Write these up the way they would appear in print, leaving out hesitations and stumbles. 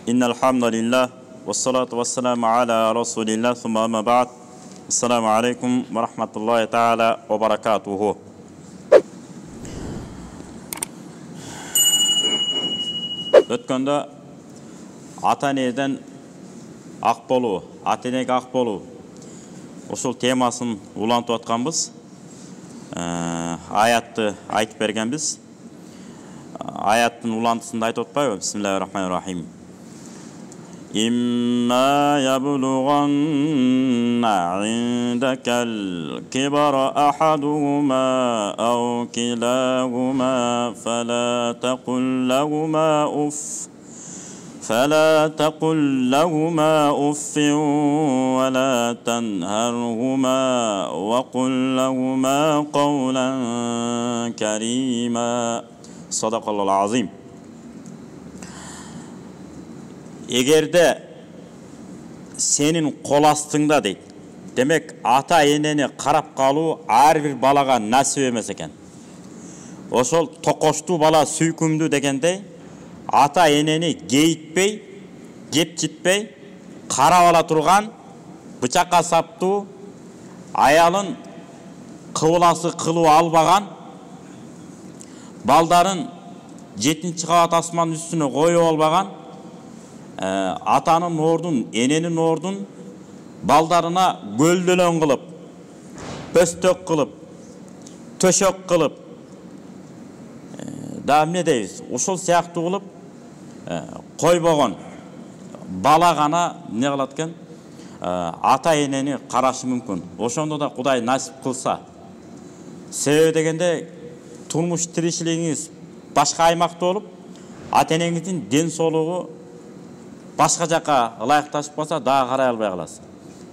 إن الحمد لله والصلاة والسلام على رسول الله ثم أما بعد السلام عليكم ورحمة الله تعالى وبركاته. Өткөндө ата-энеден ак болуу, ата-энеге ак болуу ушул темасын улантып атканбыз. Аятты айтып бергенбиз. Аяттын улантысында айтып атпайбы? Бисмиллахир-рахманир-рахим. إما يبلغن عندك الكبر أحدهما أو كلاهما فلا تقل لهما أف ولا تنهرهما وقل لهما قولا كريما صدق الله العظيم. Егерде сенин кол астыңда дейт. Демек ата-энени карап калуу ар бир балага насип эмес экен. Ошол токоштуу бала сүйкүмдүү дегендей, ата-энени кейитпей, кепчитпей, карап ала турган, бычакка саптуу, аялын кыбыласы кылуу албаган, балдарын 7-чи кабат асман үстүнө коюп албаган, атанын ордун, эненин ордун балдарына гөлдөлөн кылып, бөстөк кылып, төшөк кылып, да эмне дейбиз? Ушул сыяктуу кылып койбогон бала гана эмне кылат экен? Ата-энени карашы мүмкүн. Ошондо да Кудай насип кылса. Себеби дегенде турмуш тиричилигиңиз башка аймакта болуп, ата-энеңиздин ден соолугу башка жака ылайыкташып калса, дагы карай албай каласыз.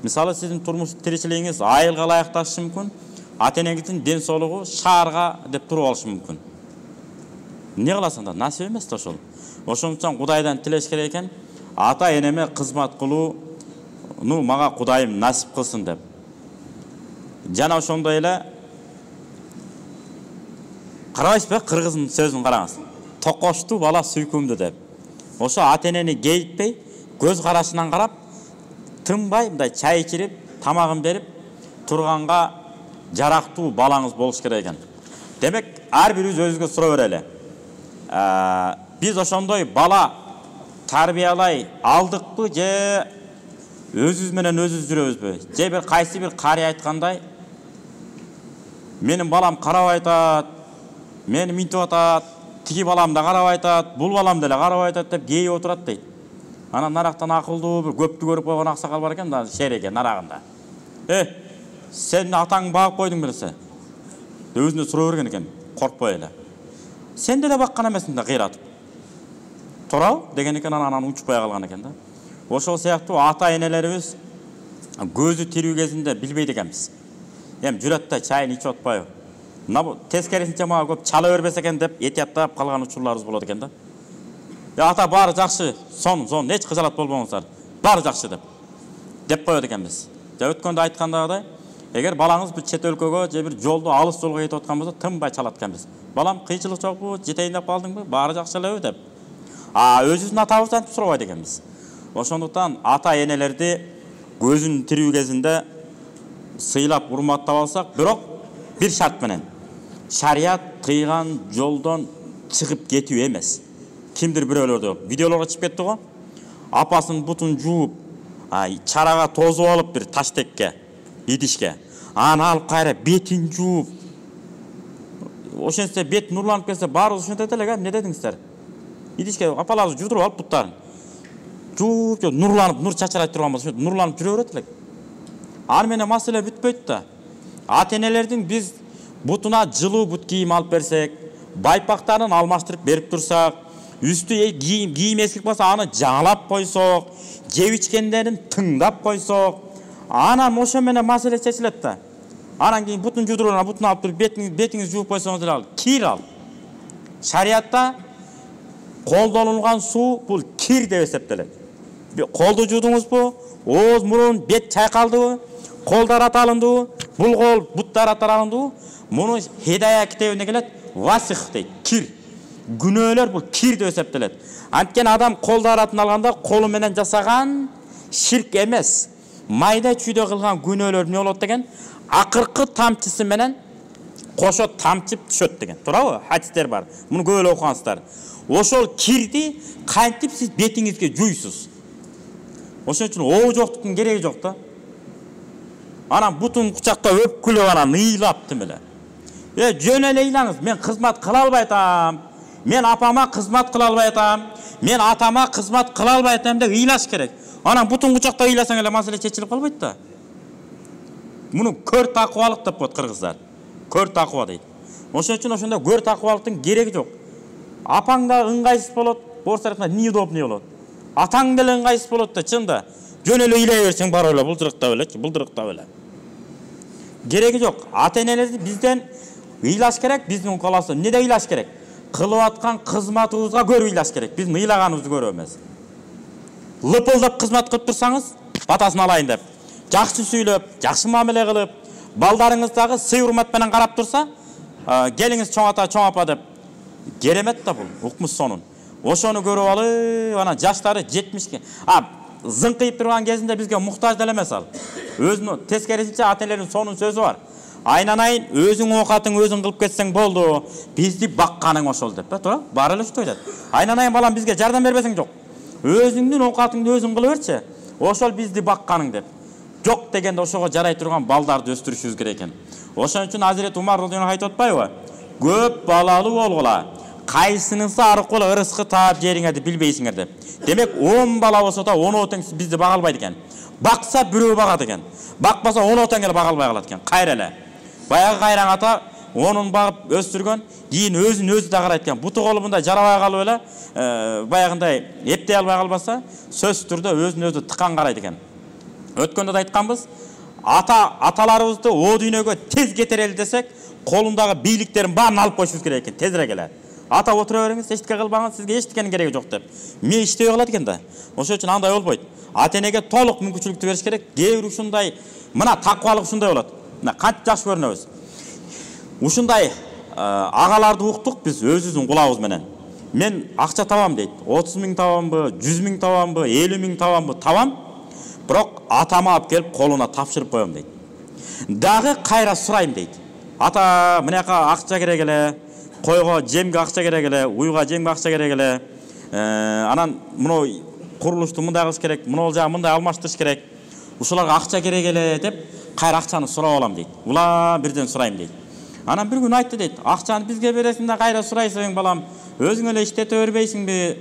Мисалы, сиздин турмуш тиричилигиңиз айылга ылайыкташышы мүмкүн, ата-энеңиздин ден соолугу шаарга деп туруп алышы мүмкүн. Эмне кыласың да? Насип эмес да ошол. Ошон үчүн Кудайдан тилеш керек экен, ата-энеме кызмат кылууну мага Кудайым насип кылсын деп. Жана ошондой эле карабайсызбы, кыргыздын сөзүн караңыз. Токоштуу бала сүйкүмдүү деп. Ошо ата-энени кейитпей, көз карашынан карап, тынбай мындай чай ичирип, тамагын берип турганга жарактуу балаңыз болуш керек экен. Демек, ар бирибиз өзүбүзгө суроо берели. Биз ошондой бала тарбиялай алдыкпы же өзүбүз менен өзүбүз жүрөбүзбү? Же бир кайсы бир карый айткандай, менин балам карап айтат, мени минтип атат, тиги балам да карап айтат, бул балам деле карап айтат деп кейип отурат дейт. Анан нарактан акылдуу бир көптү көрүп койгон аксакал бар экен да, шереге нарагында. Сен атаң багып койдуң белесе? Өзүнө суроо берген экен, коркпой эле. Сен деле баккан эмесиң да кыйратып. Турабы деген экен, анан учпай калган экен да. Ошол сыяктуу ата-энелерибиз көзү тирүү кезинде билбейт экенбиз. Эми жүрөт да чайын ичип атпайбы? Тескерисинче мага көп чала бербесе экен деп этияттап калган учурларыбыз болот экен да. Ата баары жакшы, сон, эч кыжалат болбоңуздар. Баары жакшы деп коет экенбиз. Өткөндө айткандагыдай, эгер балаңыз бир чет өлкөгө же бир жолдо алыс жолго кетип аткан болсо, тынбай чалат экенбиз. Балам, кыйчылык жокпу, жетейин деп калдыңбы? Баары жакшы элеби деп. Өзүбүздүн атабызды антип сурабайт экенбиз. Ошондуктан ата-энелерди көзүн тирүү кезинде сыйлап, урматтап алсак, бирок бир шарт менен. Шарият кыйган жолдон чыгып кетүү эмес. Кимдир бирөөлөрдө видеолорго чыгып кетти го. Апасынын бутун жууп, чарага тозуп алып бир таштекке, идишке. Аны алып кайра бетин жууп. Ошентсе бет нурланып кетсе, баарыбыз ошентет элек, эмне дедиңиздер? Идишке апаларыбыз жуудуруп алып буттарын. Жууп, нурланып, нур чачырайт турган болсо, нурланып жүрө берет элек. Аны менен маселе бүтпөйт да. Ата-энелердин биз бутуна жылуу бут кийим алып берсек, байпактарын алмаштырып берип турсак, үстү кийим эскип калса, аны жаңылап койсок, жеп ичкендерин тыңдап койсок, анан ошо менен маселе чечилет да. Анан кийин бутун жуудуруп, бутун алып туруп, бетиңиз жууп койсоңуз деле ал кир ал. Шариятта колдонулган суу бул кир деп эсептелет. Колду жуудуңузбу, ооз, мурун, бет чайкалдыбы, колдар аталындыбы, бул кол, буттар аталындыбы, муну Хидая китебинде келет, васих дейт, кир. күнөөлөр бул кирди эсептелет. Анткени адам колдарын алганда колу менен жасаган ширк эмес. Майда чүйдө кылган күнөөлөр эмне болот деген? Акыркы тамчысы менен кошо тамчып түшөт деген. Туурабы? Хадистер бар. Муну көп эле окугансыздар. Ошол кирди кантип сиз бетиңизге жуйсуз. Ошон үчүн оо жоктуктун кереги жок да. Анан бутун кучактап өпкүлөп анан ыйлап тим эле. Жөн эле ыйлаңыз. Мен кызмат кыла албай атам. Мен апама кызмат кыла албай атам. Мен атама кызмат кыла албай атам деп ыйлаш керек. Анан бутун кучактап ыйласаң эле маселе чечилип калбайт да. Муну көр такыбалык деп коет кыргыздар. Көр такыба дейт. Ошон үчүн ошондо көр такыбалыктын кереги жок. Апаң да ыңгайсыз болот, орус тарапынан неудобный болот. Атаң деле ыңгайсыз болот да, чында. Жөн эле ыйлай берсең бар эле, булдырыктап эле, булдырыктап эле. Кереги жок. Ата-энелерди бизден ыйлаш керек, биздин коласы. Эмнеде ыйлаш керек? Кылып аткан кызматыбызга көрүп ыйлаш керек. Биз ыйлаганыбызды көрөбүз эмес. Лыпылдап кызмат кылып турсаңыз, батасын алайын деп, жакшы сүйлөп, жакшы мамиле кылып, балдарыңыздагы сый урмат менен карап турса, келиңиз чоң ата, чоң апа деп керемет да бул, укмуш сонун. Ошону көрүп алып, анан жаштары 70ке. Зыңкыйып турган кезинде бизге муктаж деле эмес ал. Өзүнүн тескерисинче ата-энелердин сонун сөзү бар. Айнанайын өзүң оокатың өзүң кылып кетсең болду. Бизди бакканың ошол деп, туура? Баары эле ушундай айтат. Айнанайын балам бизге жардам бербесең жок. Өзүңдүн оокатыңды өзүң кылып берчи. Ошол бизди бакканың деп. Жок дегенде ошого жарай турган балдарды өстүрүшүбүз керек экен. Ошон үчүн Азирет Умар радыйаллаху анху айтып атпайбы? Көп балалуу болгула. Кайсынысы аркылуу ырыскы таап жериңерди билбейсиңер деп. Демек 10 бала болсо да 10 тең бизди бага албайт экен. Бакса бирөө багат экен. Бакпаса 10 тең эле бага албай калат экен. Кайра эле. Баягы кайраң ата 10-ун багып өстүргөн, кийин өзүн да карайт экен. Буту колу мындай жарабай калып эле, баягындай эптей албай калбаса, сөзсүз түрдө өзүн тыккан карайт экен. Өткөндө да айтканбыз, аталарыбызды о дүйнөгө тез кетирели десек, колундагы бийликтерин баарын алып койушубуз керек экен, тезирээк эле. Ата отура бериңиз, эчтеке кылбаңыз, сизге эчтекенин кереги жок деп. Мен иштебей калат экен да. Ошон үчүн андай болбойт. Ата-энеге толук мүмкүнчүлүктү бериш керек. Кээ бир ушундай, мына такыбалык ушундай болот. Мына канча жакшы көрүнөбүз. Ушундай агаларды уктук биз өзүбүздүн кулабыз менен. Мен акча табам дейт. 30 000 табамбы, 100 000 табамбы, 50 000 табамбы, табам. Бирок атама алып келип колуна тапшырып коем дейт. Дагы кайра сурайм дейт. Ата, мынакка акча керек эле, койго жемге акча керек эле, уйга жемге акча керек эле. Анан муну курулушту мындай кылыш керек, муну жагы мындай алмаштырыш керек. Ушуларга акча керек эле деп кайра акчаны сурап алам дейт. Ула бирден сурайм дейт. Анан бир күн айтты дейт. Акчаны бизге бересиң да кайра сурайсың балам. Өзүң эле иштете бербейсиңби?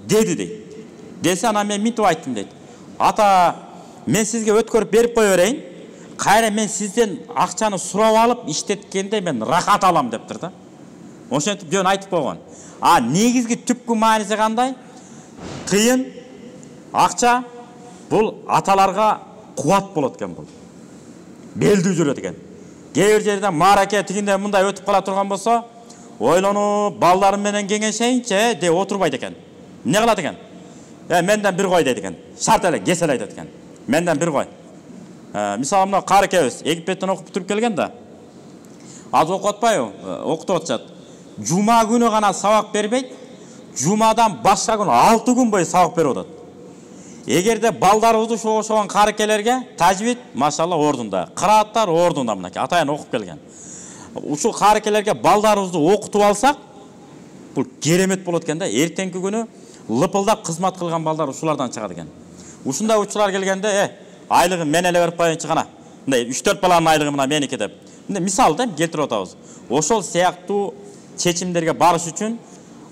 Деди дейт. Десе анан мен мынтип айттым дейт. Ата, мен сизге өткөрүп берип кое берейин. Кайра мен сизден акчаны сурап алып иштеткенде мен рахат алам дептир да. Ошентип жөн айтып койгон. Негизги түпкү мааниси кандай? Кыйын акча бул аталарга кубат болот экен бул. Белдүү жүрөт экен. Кээ бир жерде маараке тигинде мындай өтүп кала турган болсо, ойлонуп балдарым менен кеңешейинчи деп отурбайт экен. Эмне кылат экен? Менден бир кой дейт экен. Шарт эле кесел айтат экен. Менден бир кой. Мисалы мына каракебиз Египеттен окуп бүтүрүп келген да. Азыр окуп атпайбы? Окутуп атышат. Жума күнү гана сабак бербейт. Жумадан башка күн 6 күн бою сабак берип атат. Эгерде балдарыбызды ошогон каракелерге тажвид, машалла ордунда, кырааттар ордунда мынакей атайын окуп келген. Ушул каракелерге балдарыбызды окутуп алсак, бул керемет болот экен да. Эртеңки күнү лыпылдап кызмат кылган балдар ушулардан чыгат экен. Ушундай учурлар келгенде, айлыгын мен эле берип коеюнчу гана. Мындай 3-4 баланын айлыгы мына меники деп. Мисал да келтирип атабыз. Ошол сыяктуу чечимдерге барыш үчүн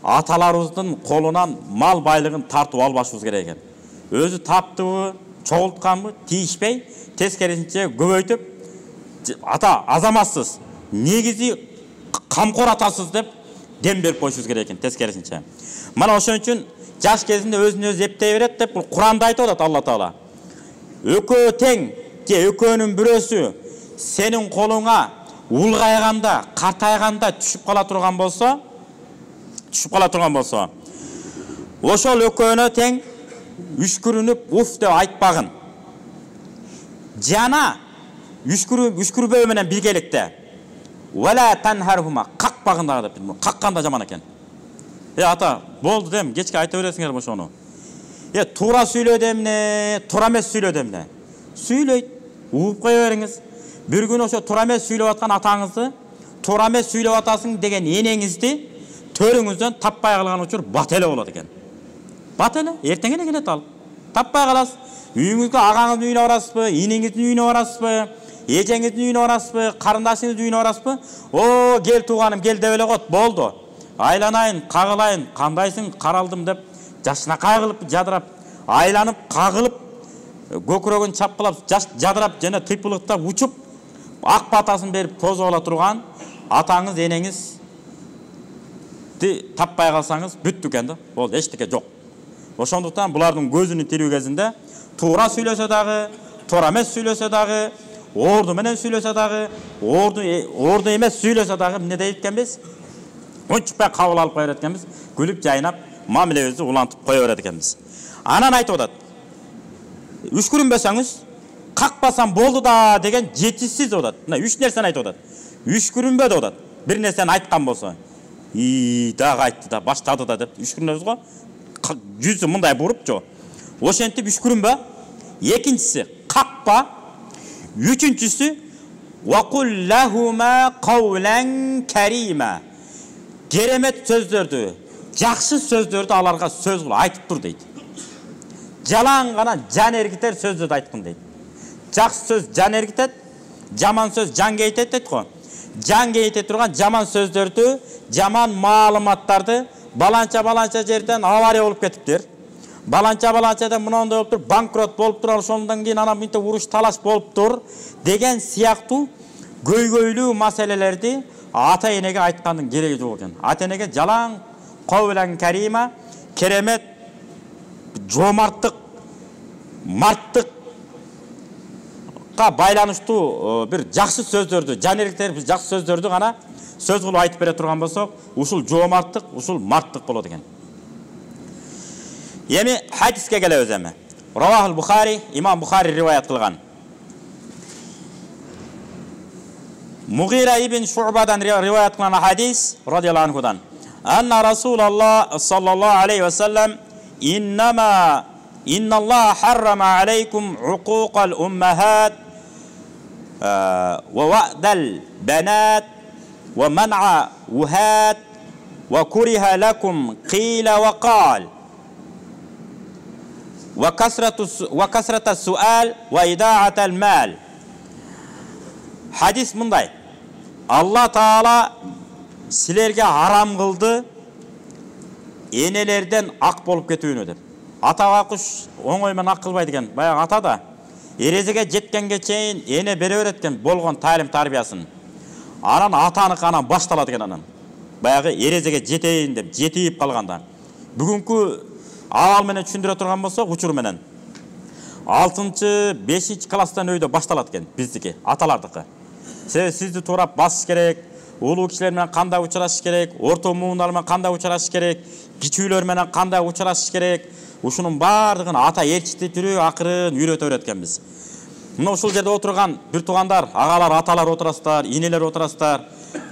аталарыбыздын колунан мал байлыгын тартып албашыбыз керек экен. Өзү таптыбы, чогултканбы, тийишпей, тескерисинче көбөйтүп, ата азаматсыз, негизи камкор атасыз деп дем берип коюшубуз керек экен, тескерисинче. Мана ошон үчүн жаш кезинде өзүн өзү эптей берет деп бул Куранда айтып атат Алла Таала. Экөө тең, же экөөнүн бирөөсү сенин колуңа улгайганда, картайганда түшүп кала турган болсо, ошол экөөнө тең үшкүрүнүп уф деп айтпагын. Жана үшкүрбөө менен биргеликте вала танхархума, какпагында деп, какканда жаман экен. Ата, болду дем, кечке айта бересиңер ошону. Туура сүйлөдү эмне, туура эмес сүйлөдү эмне? Сүйлөйт, угуп кое бериңиз. Bir gün ошо туура эмес сүйлөп аткан атаңызды, туура эмес сүйлөп атасың деген энеңизди төрүңүздөн таппай калган учур бат эле болот экен. Бат эле, эртең эле келет ал. Таппай каласыз. Үйүңүзгө агаңыздын үйүнө барасызбы, инеңиздин үйүнө барасызбы, эжеңиздин үйүнө барасызбы, карындашыңыздын үйүнө барасызбы? О, кел тууганым, кел деп эле коет, болду. Айланайын, кагылайын, кандайсың, каралдым деп жашына кайгылып, жадырап, айланып, кагылып, көкүрөгүн чапкылап, жадырап, жана тыйпылыктап учуп, ак батасын берип тозуп ала турган атаңыз, энеңизди таппай калсаңыз бүттү экен да. Болду, эчтеке жок. Ошондуктан булардын көзүнүн тирүү кезинде туура сүйлөсө дагы, туура эмес сүйлөсө дагы, орду менен сүйлөсө дагы, орду эмес сүйлөсө дагы эмне дейт экенбиз? Унчукпай кабыл алып кое берет экенбиз, күлүп жайнап, мамилебизди улантып кое берет экенбиз. Анан айтып атат. Үшкүрүнбөсөңүз, какпасам болду да деген жетишсиз атат. Мына 3 нерсени айтып атат. Үшкүрүнбө деп атат. Бир нерсени айткан болсо, дагы айтты да, баштады да деп үшкүрүнөбүз го. Жүзү мындай буруп жо. Ошентип үшкүрүнбө. Экинчиси какпа. Үчүнчүсү вакул лахума каулан карима. Керемет сөздөрдү, жакшы сөздөрдү аларга сөз кылып айтып тур дейт. Жалаң гана жан эргитер сөздөрдү айткын дейт. Жакшы сөз жан эргитет, жаман сөз жан кейтет дейт го. Жан кейте турган жаман сөздөрдү, жаман маалыматтарды баланча жерден авария болуп кетиптир. Баланча мындай болуп тур, банкрот болуп тур, ошондон кийин анан мынтип уруш талаш болуп тур деген сыяктуу көйгөйлүү маселелерди ата энеге айткандын кереги жок экен. Ата энеге жалаң каулан карима, керемет, жомарттык, марттыкка байланыштуу бир жакшы сөздөрдү, жан эргитер жакшы сөздөрдү гана сөз кылып айтып бере турган болсок, ушул жомарттык, ушул марттык болот экен. Эми хадиске келебиз эми. Равахул Бухари, имам Бухари риваят кылган. Мугира ибн Шу'бадан риваят кылган хадис радияллаху анхудан. Анна Расулаллах саллаллаху алейхи ва саллам инна Аллах харрама алейкум уқуқал уммахат ва вa'дал банат ва ман'a вухат ва куриха лакум қила ва қал ва касрата суал ва идаатал мал. Хадис мындай. Алла Таала силерге арам кылды энелерден ак болуп кетүүнү деп. Атага куш оңой менен ак кылбайт экен. Баягы ата да эрезеге жеткенге чейин эне бере берет экен болгон талим тарбиясын. Анан атаныкы анан башталат экен анан. Баягы эрезеге жетейин деп жетип калганда. Бүгүнкү абал менен түшүндүрө турган болсок, учур менен 6-5 класстан өйдө башталат экен биздики, аталардыкы. Сизди туурап басыш керек, улуу кишилер менен кандай учурашыш керек, орто муундар менен кандай учурашыш керек, кичүүлөр менен кандай учурашыш керек. Ушунун бардыгын ата ээрчитип акырын үйрөтө берет экенбиз. Мына ушул жерде отурган бир туугандар, агалар, аталар отурасыздар, инелер отурасыздар.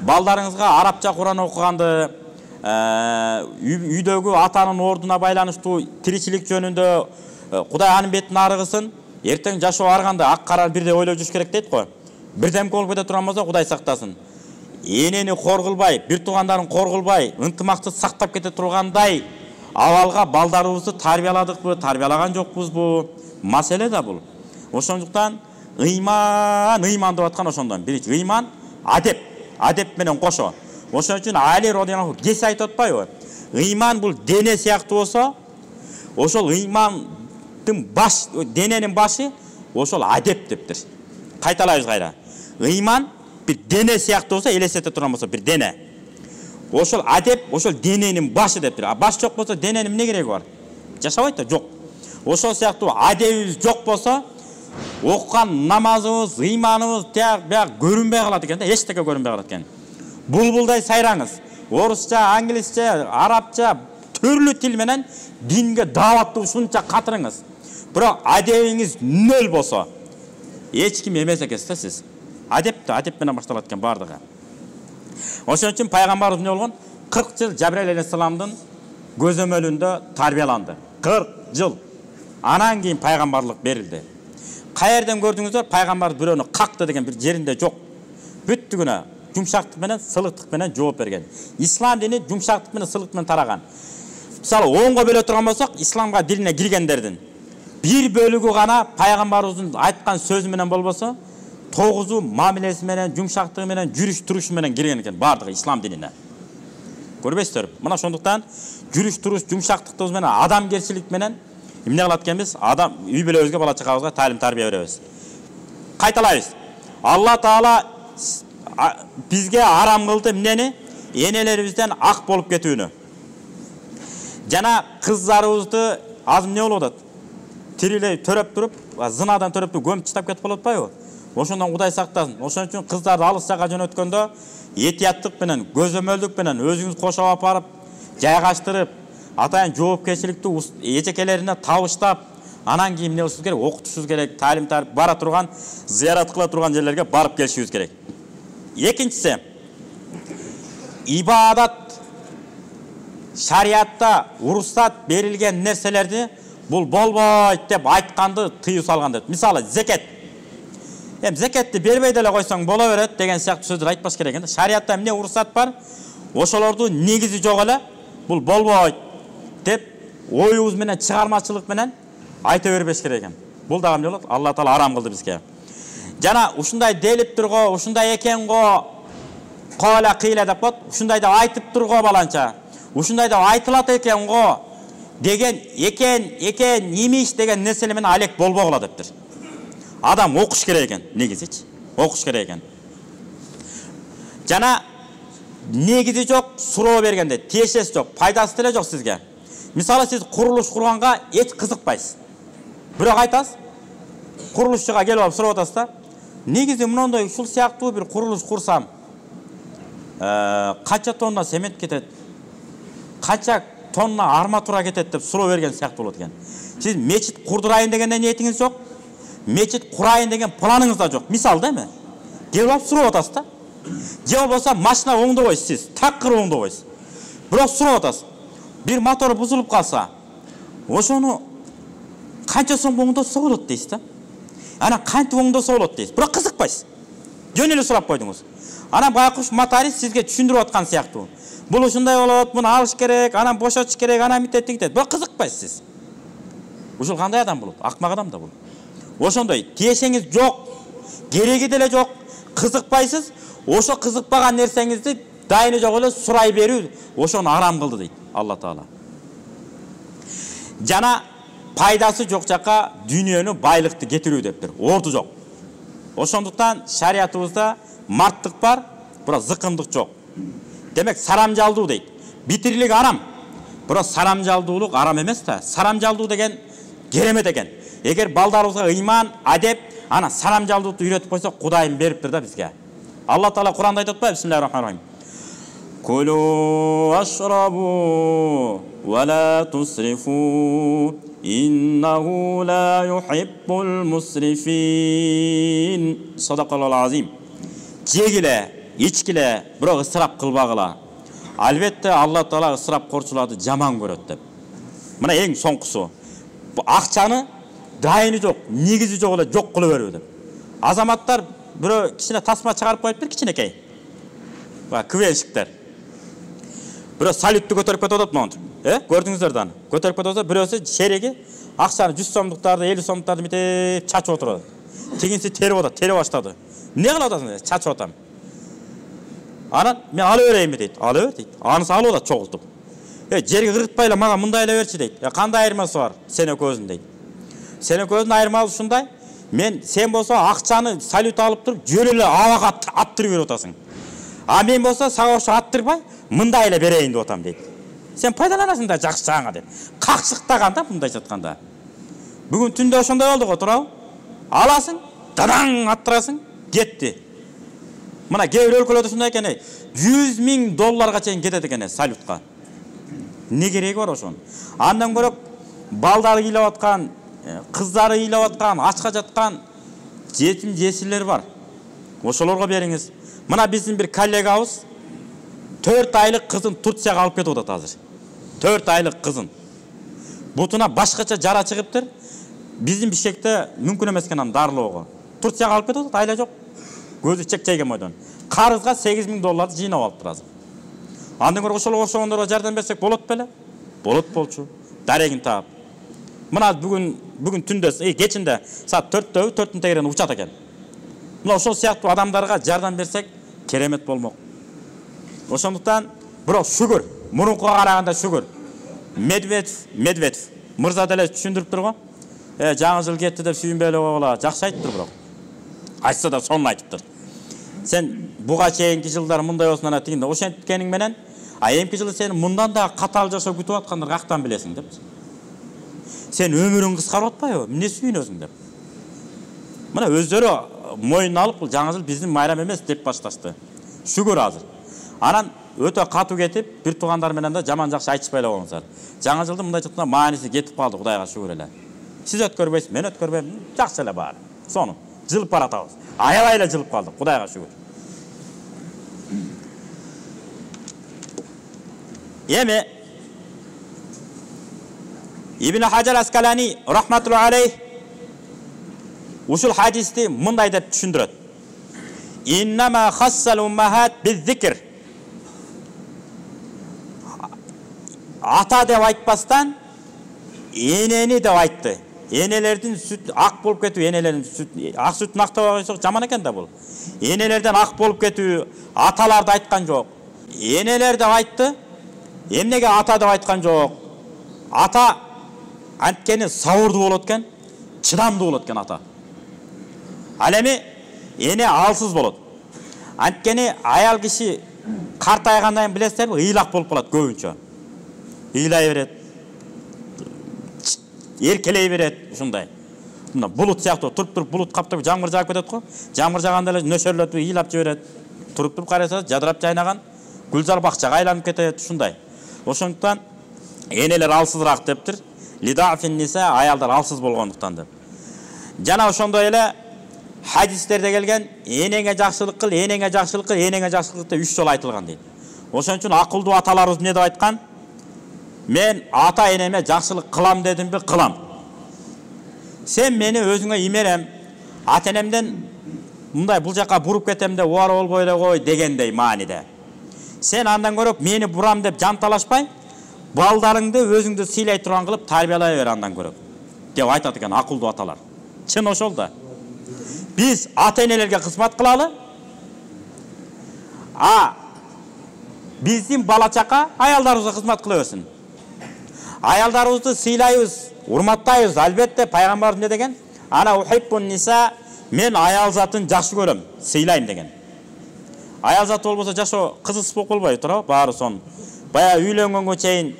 Балдарыңызга арабча Куран окуганды, үйдөгү атанын ордуна байланыштуу тиричилик жөнүндө Кудай анын бетин арыгысын, эртең жашоо арганда ак кара бирдей ойлоп жүрүш керек дейт го. Бирдем болуп кете турган болсо Кудай сактасын. Энени кор кылбай, бир туугандарын кор кылбай, ынтымакты сактап кете тургандай авалга балдарыбызды тарбияладыкпы, тарбиялаган жокпузбу? Маселе да бул. Ошондуктан ыйман деп аткан ошондон. Биринчи ыйман, адеп менен кошо. Ошон үчүн Али радияллаху анху кесе айтып атпайбы? Ыйман бул дене сыяктуу болсо, ошол ыймандын дененин башы ошол адеп дептир. Кайталайбыз кайра. Ыйман бир дене сыяктуу болсо, элестете турган болсо бир дене. Ошол адеп, ошол дененин башы дептир. А баш жок болсо дененин эмне кереги бар? Жашабайт да, жок. Ошол сыяктуу адебибиз жок болсо, окуган намазыбыз, ыйманыбыз бияк көрүнбөй калат экен да, эчтеке көрүнбөй калат экен. Булбулдай сайраңыз. Орусча, англисче, арабча, түрлүү тил менен динге дааваттуу ушунча катырыңыз. Бирок адебиңиз нөл болсо, эч ким эмес экенсиз да сиз. Адеп менен башталат экен бардыгы. Ошон үчүн пайгамбарыбыз эмне болгон? 40 жыл Жабраил алейхисаламдын көзөмөлүндө тарбияланды. 40 жыл. Анан кийин пайгамбарлык берилди. Каерден көрдүңүздөр, пайгамбар бирөөнү какты деген бир жеринде жок. Бүттүгүнө жумшактык менен, сылыктык менен жооп берген. Ислам дини жумшактык менен, сылыктык менен тараган. Мисалы, 10го бөлө турган болсок, исламга динине киргендердин бир бөлүгү гана пайгамбарыбыздын айткан сөзү менен болбосо, 9'u мамилеси менен, жумшактыгы менен, жүрүш турушу менен кирген экен бардыгы ислам динине. Көрбөйсүздөр? Мына ошондуктан жүрүш туруш, жумшактыктыбыз менен, адамгерчилик менен эмне кылат экенбиз? Адам үй бүлөбүзгө, бала чагабызга талим тарбия беребиз. Кайталайбыз. Алла Таала бизге арам кылды эмнени? Энелерибизден ак болуп кетүүнү. Жана кыздарыбызды азыр эмне болуп атат? Тирилей төрөп туруп, зынадан төрөп туруп көмүп таштап кетип болуп атпайбы? Ошондон Кудай сактасын. Ошон үчүн кыздарды алыс жакка жөнөткөндө этияттык менен, көзөмөлдүк менен өзүңүз кошоп алып барып, жайгаштырып, атайын жоопкерчиликтүү эжекелерине табыштап, анан кийин эмне кылышыбыз керек? Окутушубуз керек, талим тарбия бара турган, зыярат кыла турган жерлерге барып келишибиз керек. Экинчиси, ибадат шариатта уруксат берилген нерселерди бул болбойт деп айтканды тыюу салган деп. Мисалы, зекет. Зекетти бербей деле койсоң боло берет деген сыяктуу сөздүр айтпаш керек экен. Шариатта эмне уруксат бар? Ошолордун негизи жок эле, бул болбойт деп оюбуз менен, чыгармачылык менен айта бербеш керек экен. Бул дагы эмне болот? Алла Таала арам кылды бизге. Жана ушундай делип турго, ушундай экен го, кала кыйла деп коет. Ушундай деп айтып турго баланча. Ушундай деп айтылат экен го деген экен имиш деген нерселер менен алек болбогула дептир. Адам окуш керек экен, негизичи. Окуш керек экен. Жана негизи жок, суроо бергенде тиешеси жок, пайдасы деле жок сизге. Мисалы, сиз курулуш курганга эч кызыкпайсыз. Бирок айтасыз, курулушчуга келип алып сурап атасыз да, негизи мындай ушул сыяктуу бир курулуш курсам, канча тонна цемент кетет, канча тонна арматура кетет деп суроо берген сыяктуу болот экен. Сиз мечит курдурайын деген ниетиңиз жок, мечит курайын деген планыңыз да жок. Мисал да эме? Келип алып сурап атасыз да. Же болбосо машина оңдобойсуз сиз, такыр оңдобойсуз. Бирок сурап атасыз. Bir motor buzulup kalsa, ошону канча соң оңдоса болот дейсиз да. Анан кантип оңдоса болот дейсиз. Бирок кызыкпайсыз. Жөн эле сурап койдуңуз. Анан байкуш моторист сизге түшүндүрүп аткан сыяктуу. Бул ушундай болот, муну алыш керек, анан бошотуш керек, анан митет. Бирок кызыкпайсыз сиз. Ушул кандай адам болот? Акмак адам да бул. Ошондой тиешеңиз жок, кереги деле жок, кызыкпайсыз. Ошо кызыкпаган нерсеңизди дайыны жок эле сурай берүү, ошону арам кылды дейт Алла Таала. Жана пайдасы жок жакка дүйнөнү, байлыкты кетирүү дептир. Орду жок. Ошондуктан шариятыбызда марттык бар, бирок зыкымдык жок. Демек сарамжалдуу дейт. Битирлик арам, бирок сарамжалдуулук арам эмес да. Сарамжалдуу деген керемет экен. Эгер балдарыбызга ыйман, адеп, ана сарамжалдуулукту үйрөтүп койсок, Кудайым бериптир да бизге. Алла Таала Куранда айтат атпайбы? Бисмиллахир-рахманир-рахим. Кулу ашрабу ва ла тусрифу иннаху ла юхиббул мусрифин. Садакаллахул азим. Жегиле, ичкиле, бирок ысырап кылбагыла. Албетте Алла Таала ысырапкорчуларды жаман көрөт деп. Мына эң соңкусу. Бу акчаны дайыны жок, негизи жок эле жок кылып берүү деп. Азаматтар бирөө кичине тасма чыгарып коюптур, кичинекей. КВНщиктер. Бирөө салютту көтөрүп кетип атат монтип. Көрдүңүздөр да аны. Көтөрүп кетип атат, бирөөсү шереги акчаны 100 сомдуктарды, 50 сомдуктарды митеп чачып отурат. Тегинси терип атат, тере баштады. Эмне кылып атасың? Чачып атам. Анан мен ала берейинби дейт. Ала бер дейт. Анысы алып атат чогултуп. Жерге кырытпай эле мага мындай эле берчи дейт. Кандай айырмасы бар сен экөөбүздүн дейт. Сен экөөбүздүн айырмабыз ушундай. Мен сен болсо акчаны салют алып туруп жөн эле абага аттырып берип атасың. А мен болсо сага ошо аттырбай мындай эле берейин деп атам дейт. Сен пайдаланасың да жакшы жагыңа деп. Какшыктаган да мындайча айтканда. Бүгүн түндө ошондой болду го, туурабы? Аласың, дадаң аттырасың, кетти. Мына кээ бир өлкөлөрдө ушундай экен, $100,000 чейин кетет экен салютка. Не кереги бар ошонун? Андан көрөк балдары ыйлап аткан, кыздары ыйлап аткан, ачка жаткан жетим жесирлер бар. Ошолорго бериңиз. Мына биздин бир коллегабыз 4 айлық қызын Турцияға алып кетіп отыр азыр. 4 айлық қызын. Бутуна башкача жара чыгыптыр. Биздин Бишкекте мүмкүн эмес экен аны дарылоого. Турцияга алып кетип атат, айла жок. Көзү чекчейген бойдон. Карызга $8.000 жыйнап алыптыр азыр. Андан көрө ошол ошондорго жардам берсек болот беле? Болот болчу. Дарегин таап. Мына бүгүн түндө, кечинде саат 4-тө 4-түн тегерен учат экен. Мына ошол сыяктуу адамдарга жардам берсек керемет болмок. Ошондуктан бирок шүгүр, мурункуга караганда шүгүр. Медведев мырза деле түшүндүрүптүр го. Жаңы жыл кетти деп сүйүнбөйлө койгула, жакшы айтыптыр бирок. Айтса да сонун айтыптыр. Сен буга чейинки жылдар мындай болсун ана тигинде ошенткениң менен, эмки жылы сени мындан да катаал жашоо күтүп аткандар кактан билесиң деп. Сен өмүрүң кыскарып атпайбы? Эмне сүйүнөсүң деп. Мына өздөрү мойнуна алып, бул жаңы жыл биздин майрам эмес деп башташты. Шүгүр азыр. Анан өтө катуу кетип, бир туугандар менен да жаман жакшы айтышпай эле коңуздар. Жаңы жылдын мындай жактан мааниси кетип калды, Кудайга шүгүр эле. Сиз өткөрбөйсүз, мен өткөрбөйм. Жакшы эле баары. Сону жылып баратабыз. Аябай эле жылып калдык, Кудайга шүгүр. Эми Ибн Хаджар Аскалани рахматуллахи алейх ушул хадисти мындай деп түшүндүрөт. Иннама хассал уммахат биз-зикр. Ата деп айтпастан энени деп айтты. Энелердин сүт ак болуп кетүү, энелердин сүт ак сүтүн актабай койсок жаман экен да бул. Энелерден ак болуп кетүү аталарды айткан жок. Энелер деп айтты. Эмнеге ата деп айткан жок? Ата анткени сабырдуу болот экен, чыдамдуу болот экен ата. Ал эми эне алсыз болот. Анткени аял киши картайгандан кийин билесиздерби, ыйлак болуп калат көбүнчө. Ыйлай берет. Эркелей берет, ушундай. Мына булут сыяктуу туруп булут каптап жамгыр жаап кетет го. Жамгыр жааганда эле нөшөрлөтүп ыйлап жиберет. Туруп караса жадырап жайнаган гүлзар бакчага айланып кетет, ушундай. Ошондуктан энелер алсызыраак дептир. Лидафин ниса, аялдар алсыз болгондуктан деп. Жана ошондой эле хадистерде келген энеңе жакшылык кыл, энеңе жакшылык кыл, энеңе жакшылык деп 3 жолу айтылган дейт. Ошон үчүн акылдуу аталарыбыз эмне деп айткан? Мен ата энеме жакшылык кылам дедимби, кылам. Сен мени өзүңө имерем, ата энемден мындай бул жака буруп кетем деп убара болбой эле кой дегендей мааниде. Сен андан көрөп мени бурам деп жанталашпай, балдарыңды өзүңдү сыйлай турган кылып тарбиялай бер андан көрөп деп айтат экен акылдуу аталар. Чын ошол да. Биз ата энелерге кызмат кылалы. Биздин бала чака аялдарыбызга кызмат кыла берсин. Аялдарыбызды сыйлайбыз, урматтайбыз. Албетте пайгамбарыбыз эмне деген? Ана ухиббун ниса, мен аял затын жакшы көрөм, сыйлайм деген. Аял заты болбосо жашоо кызыксыз болуп калбайбы, туурабы? Баары сон. Бая үйлөнгөнгө чейин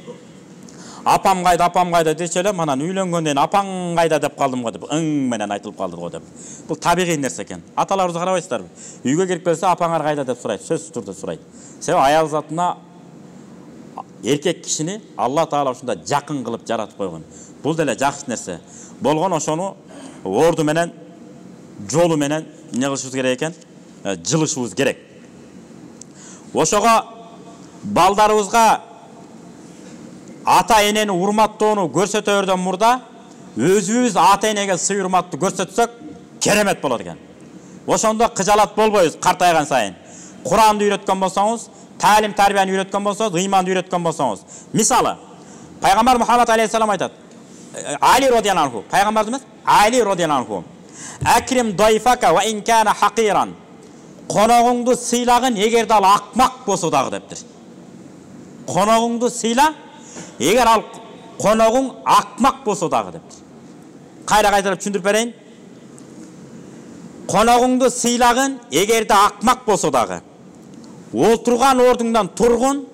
апам кайда дече элем, анан үйлөнгөндөн апаң кайда деп калдым го деп, менен айтылып калды го деп. Бул табигый нерсе экен. Аталарыбызды карабайсыздарбы? Үйгө кирип келсе апаңар кайда деп сурайт, сөзсүз турда сурайт. Себеби аял затына эркек кишини Алла Таала ушунда жакын кылып жаратып койгон. Бул деле жакшы нерсе. Болгон ошону орду менен, жолу менен эмне кылышыбыз керек экен? Жылышыбыз керек. Ошого балдарыбызга ата энени урматтоону көрсөтөрдөн мурда өзүбүз ата энеге сый урматты көрсөтсөк керемет болот экен. Ошондо кыжалат болбойбуз картайган сайын. Куранды үйрөткөн болсоңуз, талим тарбияны үйрөткөн болсоңуз, ыйманды үйрөткөн болсоңуз. Мисалы, пайгамбар Мухаммад алейхиссалам айтат. Али радияллаху анху, пайгамбар эмес, Али радияллаху анху. Акрим дайфака ва ин кана хакиран. Коногуңду сыйлагын эгерде ал акмак болсо дагы дептир. Коногуңду сыйла, эгер ал коногуң акмак болсо дагы дептир. Кайра кайтарып түшүндүрүп берейин. Коногуңду сыйлагын эгерде акмак болсо дагы. Отурган ордуңдан тургун,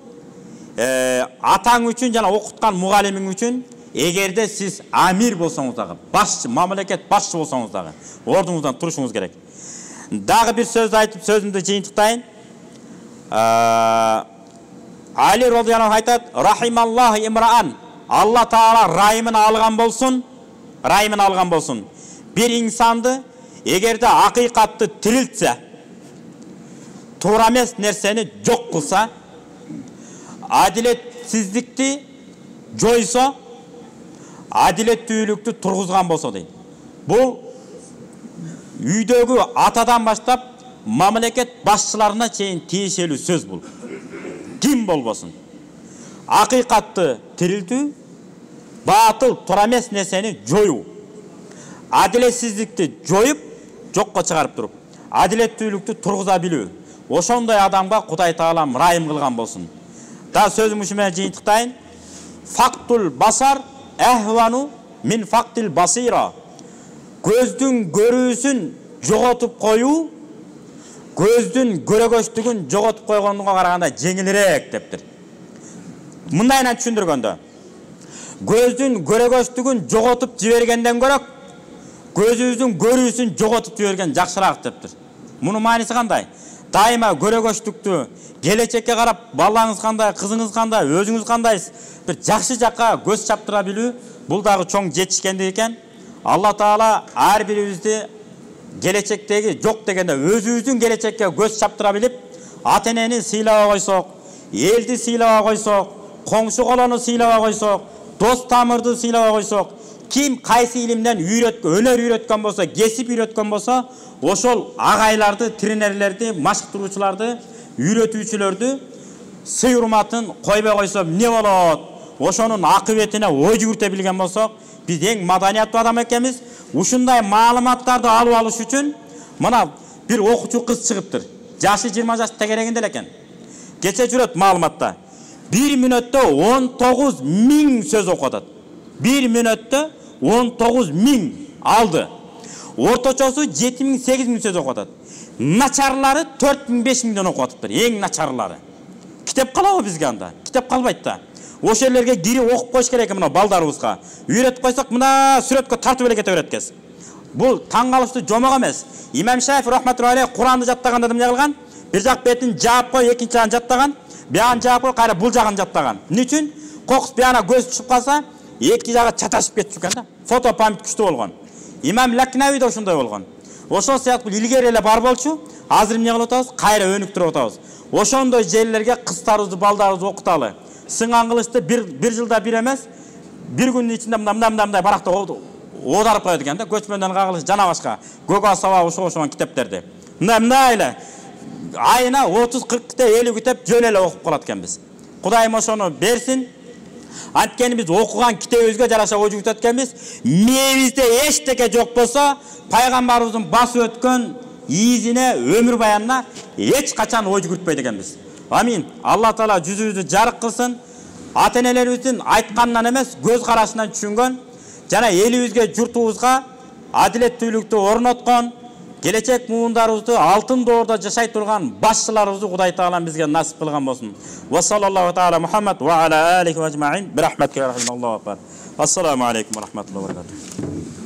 атаң үчүн жана окуткан мугалимиң үчүн, эгерде сиз амир болсоңуз дагы, башчы, мамлекет башчы болсоңуз дагы, ордуңуздан турушуңуз керек. Дагы бир сөздү айтып, сөзүмдү жыйынтыктайын. Али радияллаху айтат: "Рахималлаху имраан". Алла Таала райымын алган болсун, райымын алган болсун. Бир инсанды эгерде акыйкатты тирилтсе, туура эмес нерсени жок кылса, adiletsizlikti joysa, adalettүүлүктү turguzgan bolsa deydi. Bu üydөгү atadan başlap mamleket başçılarına çeyin tiyişeli söz bu. Kim bolbosun? Akıykatты tiriltүү, batıl turames neseni joyu. Adaletsizlikti joyup, jokко çıgarıp turup, adalettүүлүктү turguza bilүү. Ошондой адамга Кудай Таалам райым кылган болсун. Да сөзүм ушу менен жыйынтыктайын. Фактул басар эхвану мин фактил басира. Көздүн көрүүсүн жоготуп коюу, көздүн көрөгөчтүгүн жоготуп койгонго караганда жеңилирээк дептир. Мындайынан түшүндүргөндө, көздүн көрөгөчтүгүн жоготуп жибергенден көрөк, көзүбүздүн көрүүсүн жоготуп жиберген жакшыраак дептир. Мунун мааниси кандай? Дайыма көрөгөчтүктү, келечекке карап, балаңыз кандай, кызыңыз кандай, өзүңүз кандайсыз, бир жакшы жакка көз чаптыра билүү, бул дагы чоң жетишкендик экен. Алла Таала ар бирибизди келечектеги жок дегенде өзүбүздүн келечекке көз чаптыра билип, ата-энени сыйлаба койсок, элди сыйлаба койсок, коңшу колону сыйлаба койсок, дос тамырды сыйлаба койсок, ким кайсы илимден өнөр үйрөткөн болсо, кесип үйрөткөн болсо, ошол агайларды, тренерлерди, машыктыруучуларды, үйрөтүүчүлөрдү сый урматын койбой койсо эмне болот? Ошонун акыбетине ой жүгүртө билген болсок, биз эң маданияттуу адам экенбиз. Ушундай маалыматтарды алып алыш үчүн мына бир окуучу кыз чыгыптыр. Жашы 20 жаш тегерегинде экен. Кече жүрөт маалыматта. 1 мүнөттө 19.000 сөз окутат. 1 мүнөттө 19.000 алды. Орточосу 7.000-8.000 сөз окутат. Начарлары 4.000-5.000 окутаптыр. Эң начарлары. Китеп калабы бизге анда? Китеп калбайт да. Ошол элерге кирип окуп коюш керек мына балдарыбызга. Үйрөтүп койсок мына сүрөткө тартып эле кете береткес. Бул таң калыштуу жомок эмес. Имам Шафи рахматуллахи Куранды жаттаганда эмне кылган? Бир жак бетин жаап кой, экинчи жагын жаттаган. Бягын жаап кой, кайра бул жагын жаттаган. Эмне үчүн? Кокус бияна көз түшүп калса, эки жагы чаташып кетчү экен да. Фото память күчтүү болгон. Имам Лакнави да ошондой болгон. Ошол сыяктуу илгери эле бар болчу. Азыр эмне кылып атабыз? Кайра өнүктүрүп атабыз. Ошондой жерлерге кыздарыбызды, балдарыбызды окуталы. Сыңган кылычты бир жылда бир эмес, бир күндүн ичинде мындай баракта оодарып коет экен да. Көчмөндөн кагылыш жана башка. Көкө саба ошогон китептерди. Мындай эле айына 30-40 китеп, 50 китеп жөн эле окуп калат экенбиз. Кудайым ошону берсин. Анткени биз окуган китебибизге жараша ой жүгүртөт экенбиз. Мээбизде эчтеке жок болсо, пайгамбарыбыздын басып өткөн изине, өмүр баянына эч качан ой жүгүртпөйт экенбиз. Амин. Алла Таала жүзүбүздү жарык кылсын. Ата-энелерибиздин айтканынан эмес, көз карашынан түшүнгөн жана элибизге, журтубузга адилеттүүлүктү орноткон, келечек муундарыбызды алтын доордо жашай турган башчыларыбызды Кудай Таалам бизге насип кылган болсун. Ва саллаллаху таала Мухаммад ва аля алихи ва ажмаин. Бирахматка рахмаллаху акбар. Ассаламу алейкум ва рахматуллахи ва баракатух.